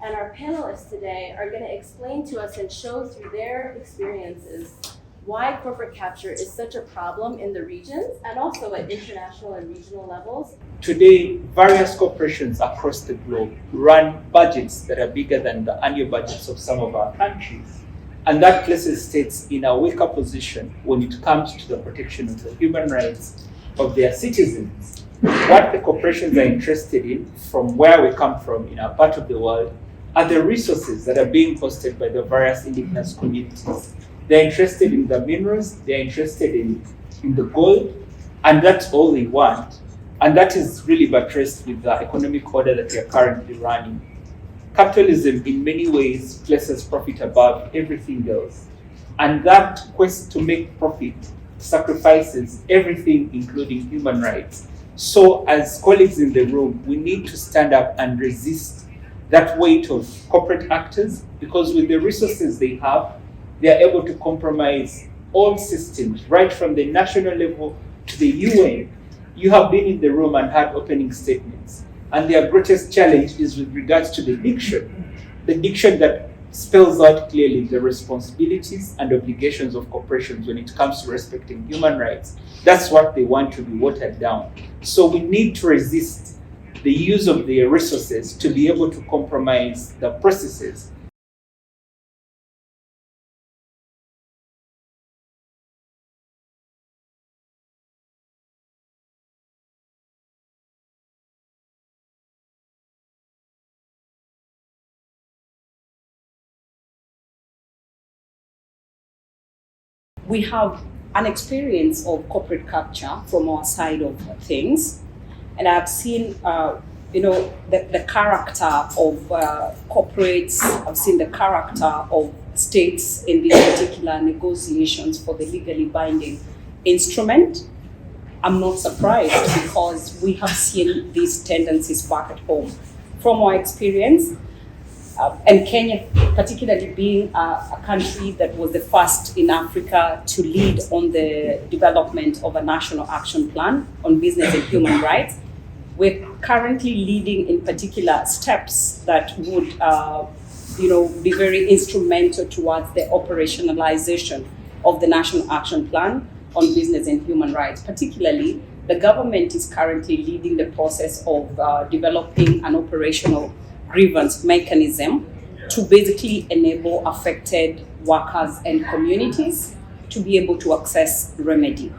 And our panelists today are going to explain to us and show through their experiences why corporate capture is such a problem in the regions and also at international and regional levels. Today, various corporations across the globe run budgets that are bigger than the annual budgets of some of our countries. And that places states in a weaker position when it comes to the protection of the human rights of their citizens. What the corporations are interested in, from where we come from in our part of the world, are the resources that are being hosted by the various indigenous communities. They're interested in the minerals, they're interested in the gold, and that's all they want. And that is really buttressed with the economic order that we are currently running. Capitalism in many ways places profit above everything else. And that quest to make profit sacrifices everything, including human rights. So as colleagues in the room, we need to stand up and resist that weight of corporate actors, because with the resources they have, they are able to compromise all systems, right from the national level to the UN. You have been in the room and had opening statements, and their greatest challenge is with regards to the diction that spells out clearly the responsibilities and obligations of corporations when it comes to respecting human rights. That's what they want to be watered down. So we need to resist the use of their resources to be able to compromise the processes. We have an experience of corporate capture from our side of things, and I've seen, the character of corporates. I've seen the character of states in these particular negotiations for the legally binding instrument. I'm not surprised because we have seen these tendencies back at home. From our experience, and Kenya particularly being a country that was the first in Africa to lead on the development of a national action plan on business and human rights, we're currently leading in particular steps that would be very instrumental towards the operationalization of the national action plan on business and human rights. Particularly, the government is currently leading the process of developing an operational grievance mechanism to basically enable affected workers and communities to be able to access remedy.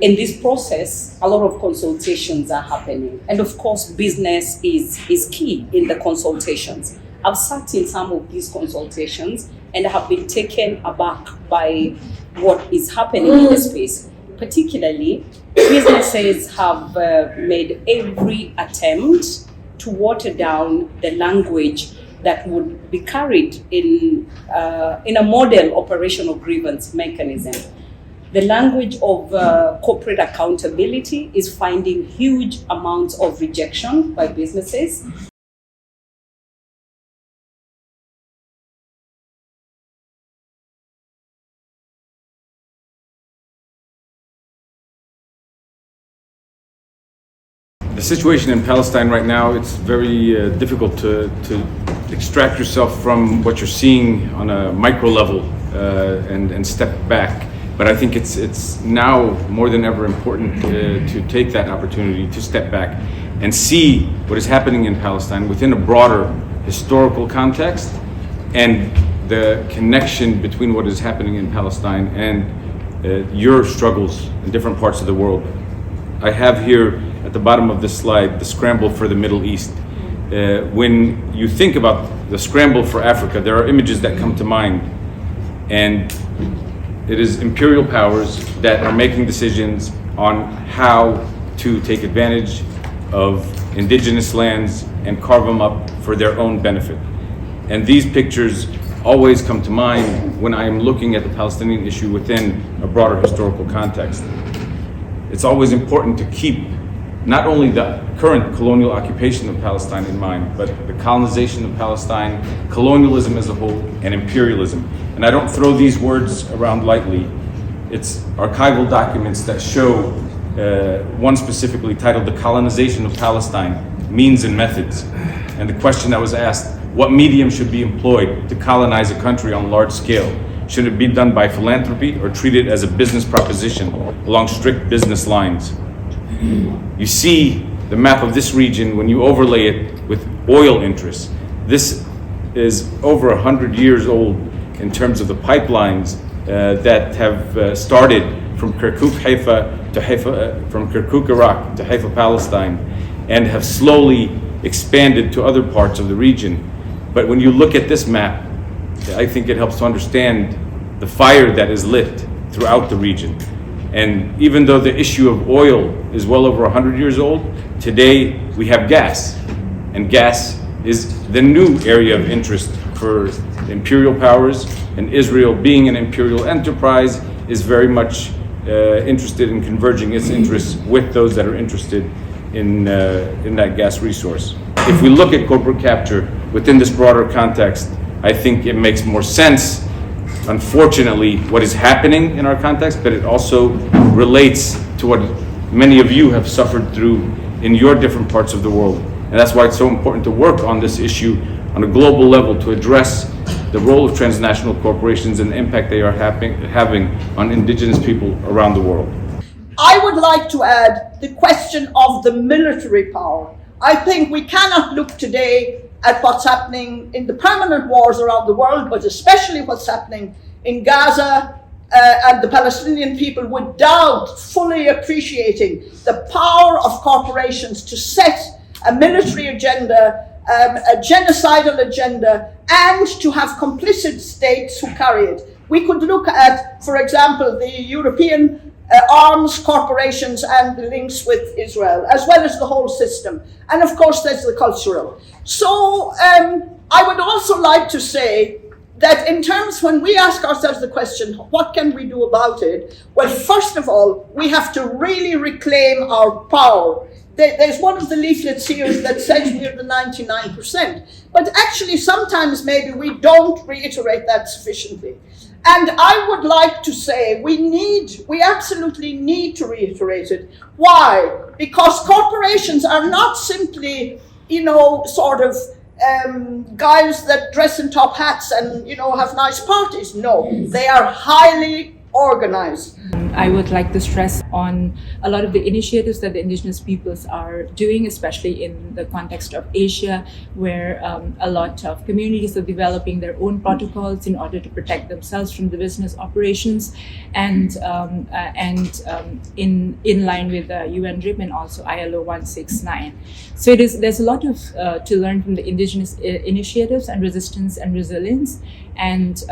In this process, a lot of consultations are happening. And of course, business is key in the consultations. I've sat in some of these consultations and I have been taken aback by what is happening in the space. Particularly, businesses have made every attempt to water down the language that would be carried in a model operational grievance mechanism. The language of corporate accountability is finding huge amounts of rejection by businesses. The situation in Palestine right now, it's very difficult to extract yourself from what you're seeing on a micro level and step back. But I think it's now more than ever important to take that opportunity to step back and see what is happening in Palestine within a broader historical context and the connection between what is happening in Palestine and your struggles in different parts of the world. I have here at the bottom of this slide the scramble for the Middle East. When you think about the scramble for Africa, there are images that come to mind, and it is imperial powers that are making decisions on how to take advantage of indigenous lands and carve them up for their own benefit. And these pictures always come to mind when I am looking at the Palestinian issue within a broader historical context. It's always important to keep not only the current colonial occupation of Palestine in mind, but the colonization of Palestine, colonialism as a whole, and imperialism. And I don't throw these words around lightly. It's archival documents that show, one specifically titled The Colonization of Palestine, Means and Methods. And the question that was asked, what medium should be employed to colonize a country on a large scale. Should it be done by philanthropy or treated as a business proposition along strict business lines? You see the map of this region when you overlay it with oil interests. This is over 100 years old in terms of the pipelines that have started from Kirkuk, Haifa to Haifa, from Kirkuk, Iraq to Haifa, Palestine, and have slowly expanded to other parts of the region. But when you look at this map, I think it helps to understand the fire that is lit throughout the region. And even though the issue of oil is well over 100 years old, today we have gas. And gas is the new area of interest for imperial powers, and Israel, being an imperial enterprise, is very much interested in converging its interests with those that are interested in that gas resource. If we look at corporate capture within this broader context, I think it makes more sense, unfortunately, what is happening in our context, but it also relates to what many of you have suffered through in your different parts of the world. And that's why it's so important to work on this issue on a global level to address the role of transnational corporations and the impact they are having on indigenous people around the world. I would like to add the question of the military power. I think we cannot look today at what's happening in the permanent wars around the world, but especially what's happening in Gaza and the Palestinian people without fully appreciating the power of corporations to set a military agenda, a genocidal agenda, and to have complicit states who carry it. We could look at, for example, the European arms corporations and the links with Israel, as well as the whole system. And of course, there's the cultural. So I would also like to say that in terms, when we ask ourselves the question, what can we do about it? Well, first of all, we have to really reclaim our power. There's one of the leaflets here that says we're the 99%. But actually, sometimes maybe we don't reiterate that sufficiently. And I would like to say we absolutely need to reiterate it. Why? Because corporations are not simply, sort of guys that dress in top hats and, have nice parties. No, they are highly organized. I would like to stress on a lot of the initiatives that the indigenous peoples are doing, especially in the context of Asia, where a lot of communities are developing their own protocols in order to protect themselves from the business operations, and in line with the UN DRIP and also ILO 169. So there's a lot to learn from the indigenous initiatives and resistance and resilience, and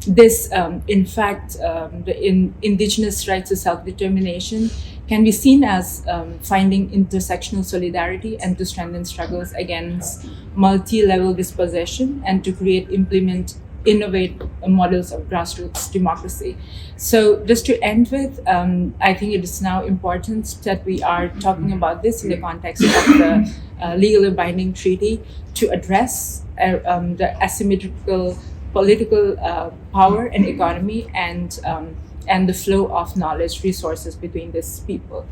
this, in fact, the indigenous rights to self-determination can be seen as finding intersectional solidarity and to strengthen struggles against multi-level dispossession and to innovate models of grassroots democracy. So just to end with, I think it is now important that we are talking about this in the context of the legally binding treaty to address the asymmetrical political power and economy and the flow of knowledge resources between these people.